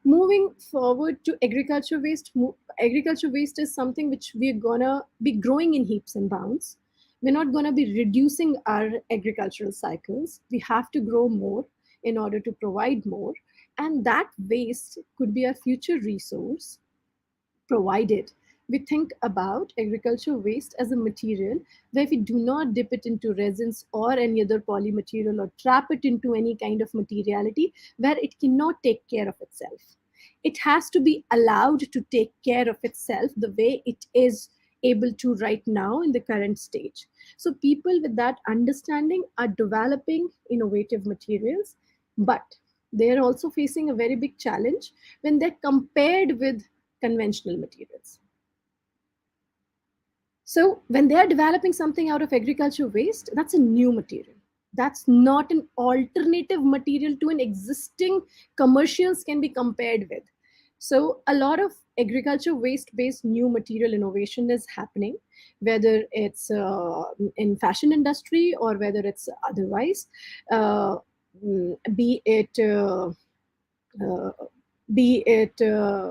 Moving forward to agriculture waste, agriculture waste is something which we're gonna be growing in heaps and bounds. We're not gonna be reducing our agricultural cycles. We have to grow more in order to provide more. And that waste could be a future resource, provided we think about agriculture waste as a material where we do not dip it into resins or any other polymaterial or trap it into any kind of materiality where it cannot take care of itself. It has to be allowed to take care of itself the way it is able to right now in the current stage. So people with that understanding are developing innovative materials, but they're also facing a very big challenge when they're compared with conventional materials. So when they are developing something out of agriculture waste, that's a new material. That's not an alternative material to an existing commercials can be compared with. So a lot of agriculture waste-based new material innovation is happening, whether it's in fashion industry or whether it's otherwise, be it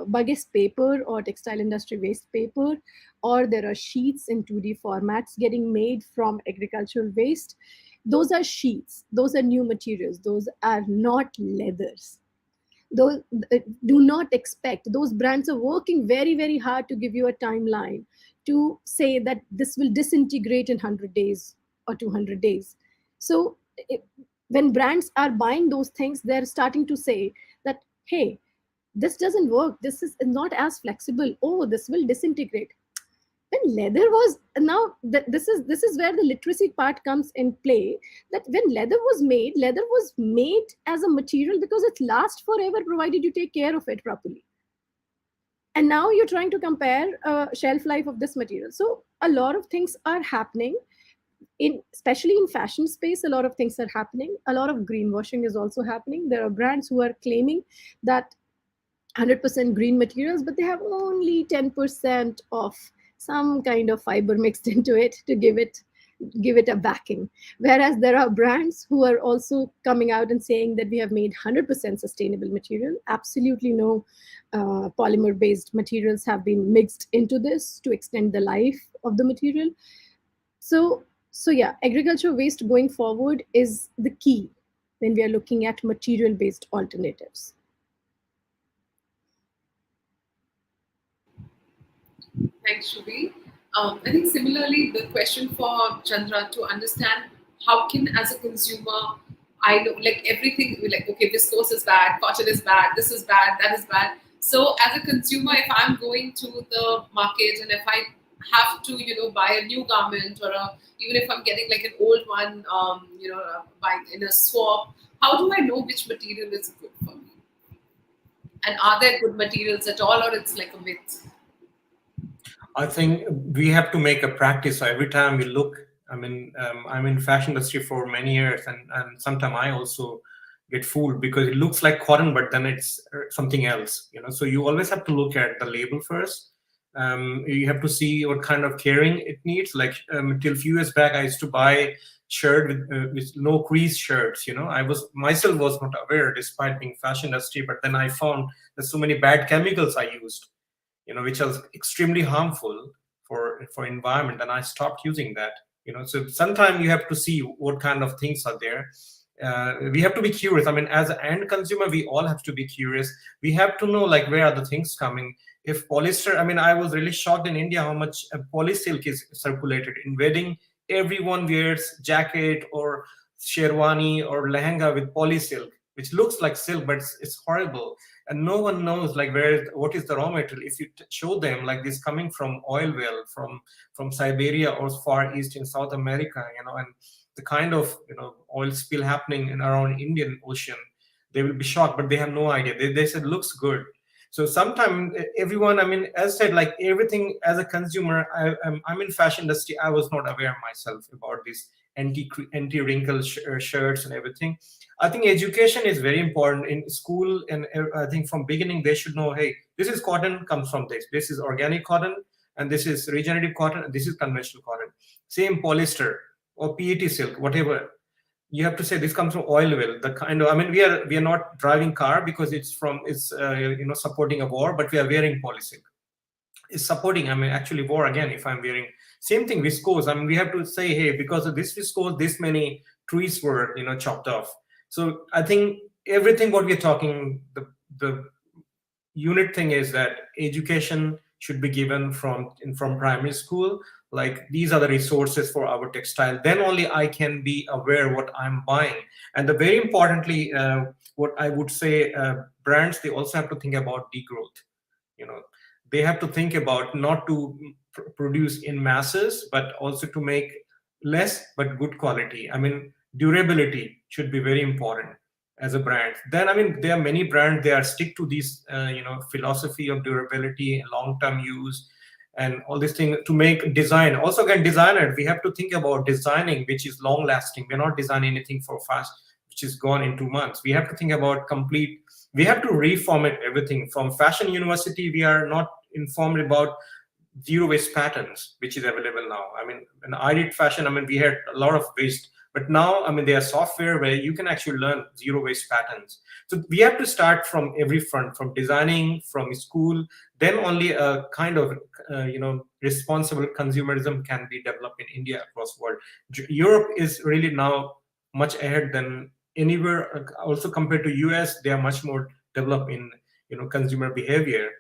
Buggies paper or textile industry waste paper, or there are sheets in 2D formats getting made from agricultural waste. Those are sheets, those are new materials, those are not leathers. Those do not expect, those brands are working very, very hard to give you a timeline to say that this will disintegrate in 100 days or 200 days. So when brands are buying those things, they're starting to say that, hey, this doesn't work, this is not as flexible, oh, this will disintegrate. When leather was, now this is where the literacy part comes in play, that when leather was made as a material because it lasts forever provided you take care of it properly. And now you're trying to compare shelf life of this material. So a lot of things are happening especially in fashion space. A lot of things are happening. A lot of greenwashing is also happening. There are brands who are claiming that 100% green materials, but they have only 10% of some kind of fiber mixed into it to give it a backing. Whereas there are brands who are also coming out and saying that we have made 100% sustainable material. Absolutely no polymer-based materials have been mixed into this to extend the life of the material. So yeah, agriculture waste going forward is the key when we are looking at material-based alternatives. Thanks, Shruti. I think similarly, the question for Chandra to understand how can, as a consumer, I know like everything, like, okay, viscose is bad, cotton is bad, this is bad, that is bad. So as a consumer, if I'm going to the market and if I have to, buy a new garment or even if I'm getting like an old one, buying in a swap, how do I know which material is good for me? And are there good materials at all, or it's like a myth? I think we have to make a practice. So every time we look, I'm in fashion industry for many years, and sometimes I also get fooled because it looks like cotton, but then it's something else. So you always have to look at the label first. You have to see what kind of caring it needs. Like till a few years back, I used to buy shirt with no crease shirts. I was not aware, despite being fashion industry. But then I found there's so many bad chemicals I used, which was extremely harmful for environment, and I stopped using that. So sometimes you have to see what kind of things are there. We have to be curious. As an end consumer, we all have to be curious. We have to know like where are the things coming. If polyester, I was really shocked in India how much polysilk is circulated in wedding. Everyone wears jacket or sherwani or lehenga with polysilk. which looks like silk, but it's horrible, and no one knows like what is the raw material. If you show them like this coming from oil well from Siberia or far east in South America, and the kind of oil spill happening in around Indian Ocean, they will be shocked, but they have no idea. They said looks good. So sometimes everyone, I mean, as said, like everything as a consumer, I'm in fashion industry. I was not aware myself about this anti-wrinkle shirts and everything. I think education is very important in school, and I think from beginning they should know, hey, this is cotton comes from this. This is organic cotton, and this is regenerative cotton, and this is conventional cotton. Same polyester or PET silk, whatever. You have to say this comes from oil well. The kind of, I mean, we are not driving car because it's supporting a war, but we are wearing polysilk. It's supporting, I mean, actually war again. If I'm wearing same thing, viscose. I mean, we have to say, hey, because of this viscose, this many trees were chopped off. So I think everything what we're talking, the unit thing is that education should be given from primary school. Like these are the resources for our textile. Then only I can be aware what I'm buying. And the very importantly, what I would say, brands, they also have to think about degrowth. They have to think about not to produce in masses, but also to make less but good quality. I mean, durability should be very important as a brand. Then, I mean, there are many brands, they are stick to this philosophy of durability, long-term use, and all this thing to make design. Also, again, designer, we have to think about designing which is long lasting. We're not designing anything for fast which is gone in 2 months. We have to think about complete. We have to reformat everything. From fashion university, we are not informed about zero waste patterns, which is available now. I mean, when I did fashion, I mean, we had a lot of waste, but now, I mean, there are software where you can actually learn zero waste patterns. So we have to start from every front, from designing, from school. Then only a kind of responsible consumerism can be developed in India across the world. Europe is really now much ahead than anywhere. Also compared to US, they are much more developed in consumer behavior.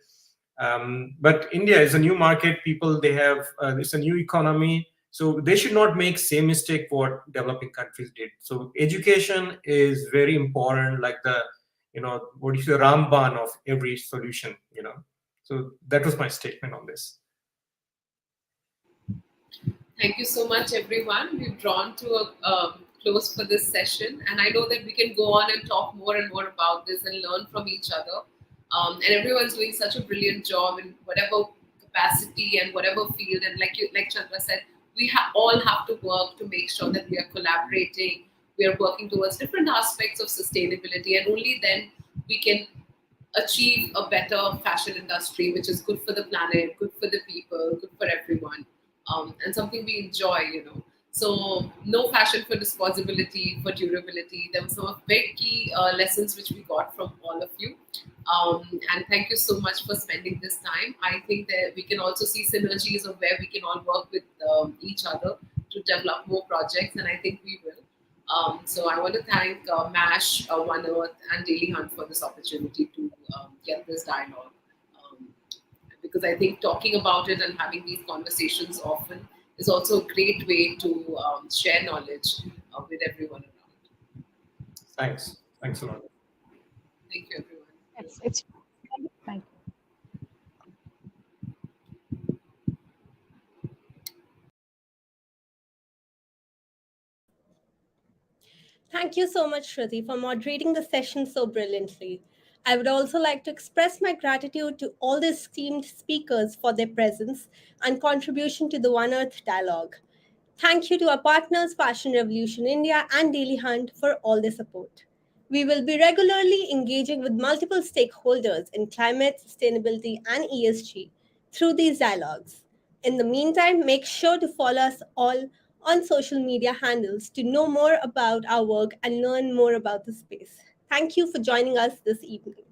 But India is a new market. People, they have it's a new economy. So they should not make same mistake what developing countries did. So education is very important, like the, what is the Ramban of every solution, So that was my statement on this. Thank you so much, everyone. We've drawn to a close for this session, and I know that we can go on and talk more and more about this and learn from each other. And everyone's doing such a brilliant job in whatever capacity and whatever field. And like Chandra said, we all have to work to make sure that we are collaborating, we are working towards different aspects of sustainability, and only then we can achieve a better fashion industry, which is good for the planet, good for the people, good for everyone, and something we enjoy. So no fashion for disposability, for durability. There were some very key lessons which we got from all of you. And thank you so much for spending this time. I think that we can also see synergies of where we can all work with each other to develop more projects, and I think we will. So I want to thank MASH, OneEarth, and Daily Hunt for this opportunity to get this dialogue. Because I think talking about it and having these conversations often is also a great way to share knowledge with everyone around. Thanks a lot. Thank you, everyone. It's thank you. Thank you so much, Shruti, for moderating the session so brilliantly. I would also like to express my gratitude to all the esteemed speakers for their presence and contribution to the OneEarth dialogue. Thank you to our partners, Fashion Revolution India and Daily Hunt, for all their support. We will be regularly engaging with multiple stakeholders in climate, sustainability, and ESG through these dialogues. In the meantime, make sure to follow us all on social media handles to know more about our work and learn more about the space. Thank you for joining us this evening.